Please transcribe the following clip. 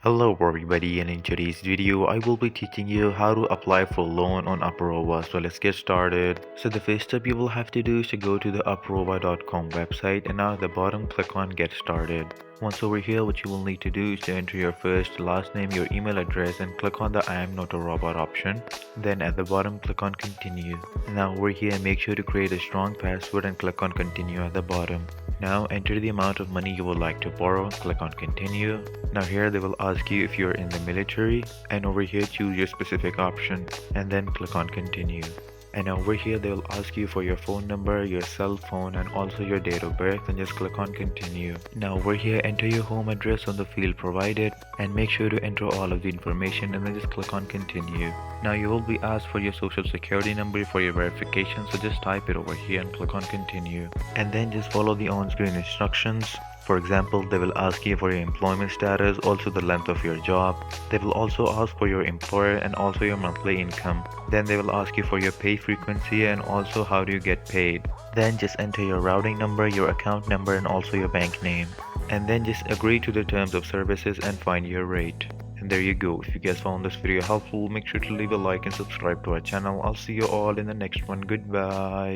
Hello everybody, and in today's video I will be teaching you how to apply for loan on Uprova. So let's get started. So the first step you will have to do is to go to the uprova.com website, and now at the bottom click on get started. Once over here, what you will need to do is to enter your first, last name, your email address, and click on the I am not a robot option. Then at the bottom click on continue. Now over here, make sure to create a strong password and click on continue at the bottom. Now enter the amount of money you would like to borrow, click on continue. Now here they will ask you if you're in the military, and over here choose your specific option and then click on continue. And over here they will ask you for your phone number, your cell phone, and also your date of birth, and just click on continue. Now over here enter your home address on the field provided and make sure to enter all of the information and then just click on continue. Now you will be asked for your social security number for your verification, so just type it over here and click on continue. And then just follow the on-screen instructions. For example, they will ask you for your employment status, also the length of your job. They will also ask for your employer and also your monthly income. Then they will ask you for your pay frequency and also how do you get paid. Then just enter your routing number, your account number, and also your bank name. And then just agree to the terms of services and find your rate. And there you go. If you guys found this video helpful, make sure to leave a like and subscribe to our channel. I'll see you all in the next one. Goodbye.